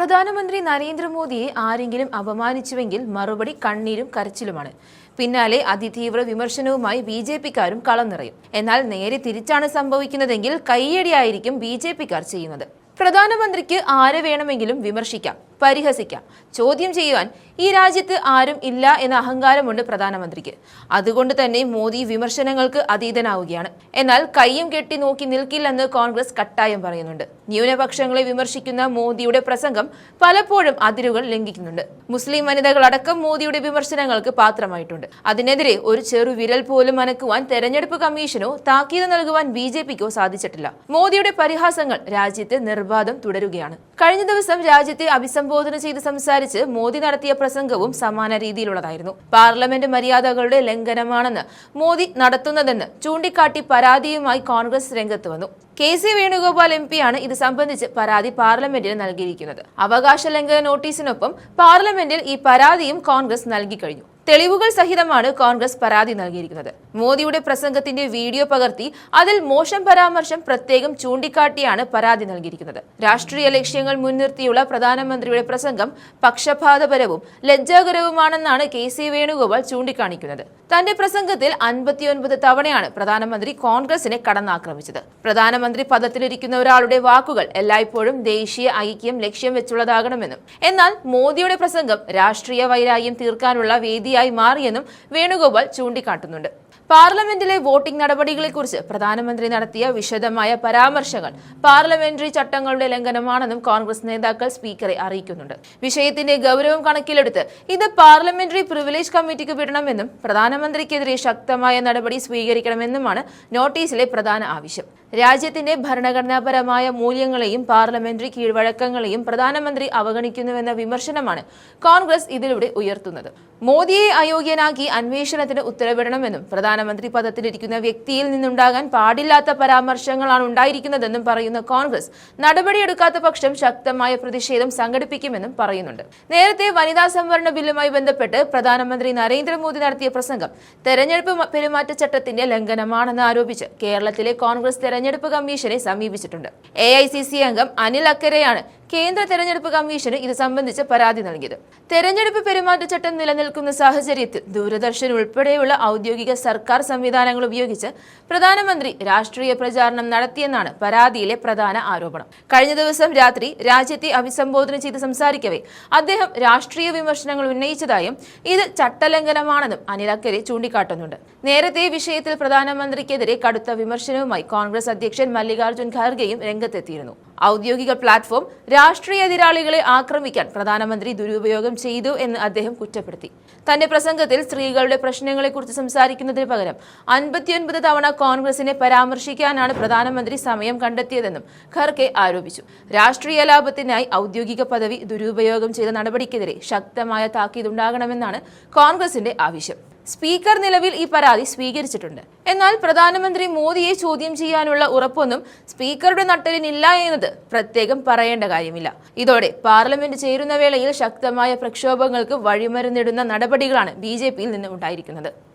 പ്രധാനമന്ത്രി നരേന്ദ്രമോദിയെ ആരെങ്കിലും അപമാനിച്ചുവെങ്കിൽ മറുപടി കണ്ണീരും കരച്ചിലുമാണ്. പിന്നാലെ അതിതീവ്ര വിമർശനവുമായി ബി.ജെ.പിക്കാരും കളം നിറയും. എന്നാൽ നേരെ തിരിച്ചാണ് സംഭവിക്കുന്നതെങ്കിൽ കയ്യടിയായിരിക്കും ബി.ജെ.പിക്കാർ ചെയ്യുന്നത്. പ്രധാനമന്ത്രിക്ക് ആരെ വേണമെങ്കിലും വിമർശിക്കാം, പരിഹസിക്കാം, ചോദ്യം ചെയ്യുവാൻ ഈ രാജ്യത്ത് ആരും ഇല്ല എന്ന അഹങ്കാരമുണ്ട് പ്രധാനമന്ത്രിക്ക്. അതുകൊണ്ട് തന്നെ മോദി വിമർശനങ്ങൾക്ക് അതീതനാവുകയാണ്. എന്നാൽ കയ്യും കെട്ടി നോക്കി നിൽക്കില്ലെന്ന് കോൺഗ്രസ് കട്ടായം പറയുന്നുണ്ട്. ന്യൂനപക്ഷങ്ങളെ വിമർശിക്കുന്ന മോദിയുടെ പ്രസംഗം പലപ്പോഴും അതിരുകൾ ലംഘിക്കുന്നുണ്ട്. മുസ്ലിം വനിതകളടക്കം മോദിയുടെ വിമർശനങ്ങൾക്ക് പാത്രമായിട്ടുണ്ട്. അതിനെതിരെ ഒരു ചെറു വിരൽ പോലും അനക്കുവാൻ തെരഞ്ഞെടുപ്പ് കമ്മീഷനോ താക്കീത് നൽകുവാൻ ബി.ജെ.പിക്കോ സാധിച്ചിട്ടില്ല. മോദിയുടെ പരിഹാസങ്ങൾ രാജ്യത്ത് നിർബാധം തുടരുകയാണ്. കഴിഞ്ഞ ദിവസം രാജ്യത്തെ അഭിസംബോധന ചെയ്ത് സംസാരിച്ച് മോദി നടത്തിയ പ്രസംഗവും സമാന രീതിയിലുള്ളതായിരുന്നു. പാർലമെന്റ് മര്യാദകളുടെ ലംഘനമാണെന്ന് മോദി നടത്തുന്നതെന്ന് ചൂണ്ടിക്കാട്ടി പരാതിയുമായി കോൺഗ്രസ് രംഗത്ത് വന്നു. കെ.സി. വേണുഗോപാൽ എം.പിയാണ് ഇത് സംബന്ധിച്ച് പരാതി പാർലമെന്റിന് നൽകിയിരിക്കുന്നത്. അവകാശ ലംഘന നോട്ടീസിനൊപ്പം പാർലമെന്റിൽ ഈ പരാതിയും കോൺഗ്രസ് നൽകി കഴിഞ്ഞു. തെളിവുകൾ സഹിതമാണ് കോൺഗ്രസ് പരാതി നൽകിയിരിക്കുന്നത്. മോദിയുടെ പ്രസംഗത്തിന്റെ വീഡിയോ പകർത്തി അതിൽ മോശം പരാമർശം പ്രത്യേകം ചൂണ്ടിക്കാട്ടിയാണ് പരാതി നൽകിയിരിക്കുന്നത്. രാഷ്ട്രീയ ലക്ഷ്യങ്ങൾ മുൻനിർത്തിയുള്ള പ്രധാനമന്ത്രിയുടെ പ്രസംഗം പക്ഷപാതപരവും ലജ്ജാകരവുമാണെന്നാണ് കെ.സി. വേണുഗോപാൽ ചൂണ്ടിക്കാണിക്കുന്നത്. തന്റെ പ്രസംഗത്തിൽ 59 തവണയാണ് പ്രധാനമന്ത്രി കോൺഗ്രസിനെ കടന്നാക്രമിച്ചത്. പ്രധാനമന്ത്രി പദത്തിലിരിക്കുന്ന ഒരാളുടെ വാക്കുകൾ എല്ലായ്പ്പോഴും ദേശീയ ഐക്യം ലക്ഷ്യം വെച്ചുള്ളതാകണമെന്നും എന്നാൽ മോദിയുടെ പ്രസംഗം രാഷ്ട്രീയ വൈരാഗ്യം തീർക്കാനുള്ള വേദിയായി മാറിയെന്നും വേണുഗോപാൽ ചൂണ്ടിക്കാട്ടുന്നുണ്ട്. പാർലമെന്റിലെ വോട്ടിംഗ് നടപടികളെക്കുറിച്ച് പ്രധാനമന്ത്രി നടത്തിയ വിശദമായ പരാമർശങ്ങൾ പാർലമെന്ററി ചട്ടങ്ങളുടെ ലംഘനമാണെന്നും കോൺഗ്രസ് നേതാക്കൾ സ്പീക്കറെ അറിയിക്കുന്നുണ്ട്. വിഷയത്തിന്റെ ഗൗരവം കണക്കിലെടുത്ത് ഇത് പാർലമെന്ററി പ്രിവിലേജ് കമ്മിറ്റിക്ക് വിടണമെന്നും പ്രധാനമന്ത്രിക്കെതിരെ ശക്തമായ നടപടി സ്വീകരിക്കണമെന്നുമാണ് നോട്ടീസിലെ പ്രധാന ആവശ്യം. രാജ്യത്തിന്റെ ഭരണഘടനാപരമായ മൂല്യങ്ങളെയും പാർലമെന്ററി കീഴ്വഴക്കങ്ങളെയും പ്രധാനമന്ത്രി അവഗണിക്കുന്നുവെന്ന വിമർശനമാണ് കോൺഗ്രസ് ഇതിലൂടെ ഉയർത്തുന്നത്. മോദിയെ അയോഗ്യനാക്കി അന്വേഷണത്തിന് ഉത്തരവിടണമെന്നും പ്രധാനമന്ത്രി പദത്തിലിരിക്കുന്ന വ്യക്തിയിൽ നിന്നുണ്ടാകാൻ പാടില്ലാത്ത പരാമർശങ്ങളാണ് ഉണ്ടായിരിക്കുന്നതെന്നും പറയുന്ന കോൺഗ്രസ് നടപടിയെടുക്കാത്ത പക്ഷം ശക്തമായ പ്രതിഷേധം സംഘടിപ്പിക്കുമെന്നും പറയുന്നുണ്ട്. നേരത്തെ വനിതാ സംവരണ ബില്ലുമായി ബന്ധപ്പെട്ട് പ്രധാനമന്ത്രി നരേന്ദ്രമോദി നടത്തിയ പ്രസംഗം തെരഞ്ഞെടുപ്പ് പെരുമാറ്റച്ചട്ടത്തിന്റെ ലംഘനമാണെന്ന് ആരോപിച്ച് കേരളത്തിലെ കോൺഗ്രസ് തെരഞ്ഞെടുപ്പ് കമ്മീഷനെ സമീപിച്ചിട്ടുണ്ട്. എ.ഐ.സി.സി അംഗം അനിൽ അക്കരെയാണ് കേന്ദ്ര തെരഞ്ഞെടുപ്പ് കമ്മീഷന് ഇത് സംബന്ധിച്ച് പരാതി നൽകിയത്. തെരഞ്ഞെടുപ്പ് പെരുമാറ്റച്ചട്ടം നിലനിൽക്കുന്ന സാഹചര്യത്തിൽ ദൂരദർശൻ ഉൾപ്പെടെയുള്ള ഔദ്യോഗിക സർക്കാർ സംവിധാനങ്ങൾ ഉപയോഗിച്ച് പ്രധാനമന്ത്രി രാഷ്ട്രീയ പ്രചാരണം നടത്തിയെന്നാണ് പരാതിയിലെ പ്രധാന ആരോപണം. കഴിഞ്ഞ ദിവസം രാത്രി രാജ്യത്തെ അഭിസംബോധന ചെയ്ത് സംസാരിക്കവേ അദ്ദേഹം രാഷ്ട്രീയ വിമർശനങ്ങൾ ഉന്നയിച്ചതായും ഇത് ചട്ടലംഘനമാണെന്നും അനിൽ അക്കരെ ചൂണ്ടിക്കാട്ടുന്നുണ്ട്. നേരത്തെ വിഷയത്തിൽ പ്രധാനമന്ത്രിക്കെതിരെ കടുത്ത വിമർശനവുമായി കോൺഗ്രസ് അധ്യക്ഷൻ മല്ലികാർജ്ജുൻ ഖാർഗെയും രംഗത്തെത്തിയിരുന്നു. ഔദ്യോഗിക പ്ലാറ്റ്ഫോം രാഷ്ട്രീയ എതിരാളികളെ ആക്രമിക്കാൻ പ്രധാനമന്ത്രി ദുരുപയോഗം ചെയ്തു എന്ന് അദ്ദേഹം കുറ്റപ്പെടുത്തി. തന്റെ പ്രസംഗത്തിൽ സ്ത്രീകളുടെ പ്രശ്നങ്ങളെക്കുറിച്ച് സംസാരിക്കുന്നതിന് പകരം 59 തവണ കോൺഗ്രസിനെ പരാമർശിക്കാനാണ് പ്രധാനമന്ത്രി സമയം കണ്ടെത്തിയതെന്നും ഖർഗെ ആരോപിച്ചു. രാഷ്ട്രീയ ലാഭത്തിനായി ഔദ്യോഗിക പദവി ദുരുപയോഗം ചെയ്ത നടപടിക്കെതിരെ ശക്തമായ താക്കീതുണ്ടാകണമെന്നാണ് കോൺഗ്രസിന്റെ ആവശ്യം. സ്പീക്കർ നിലവിൽ ഈ പരാതി സ്വീകരിച്ചിട്ടുണ്ട്. എന്നാൽ പ്രധാനമന്ത്രി മോദിയെ ചോദ്യം ചെയ്യാനുള്ള ഉറപ്പൊന്നും സ്പീക്കറുടെ നട്ടെല്ലിനില്ല എന്നത് പ്രത്യേകം പറയേണ്ട കാര്യമില്ല. ഇതോടെ പാർലമെന്റ് ചേരുന്ന വേളയിൽ ശക്തമായ പ്രക്ഷോഭങ്ങൾക്ക് വഴിമരുന്നിടുന്ന നടപടികളാണ് ബി.ജെ.പിയിൽ നിന്ന് ഉണ്ടായിരിക്കുന്നത്.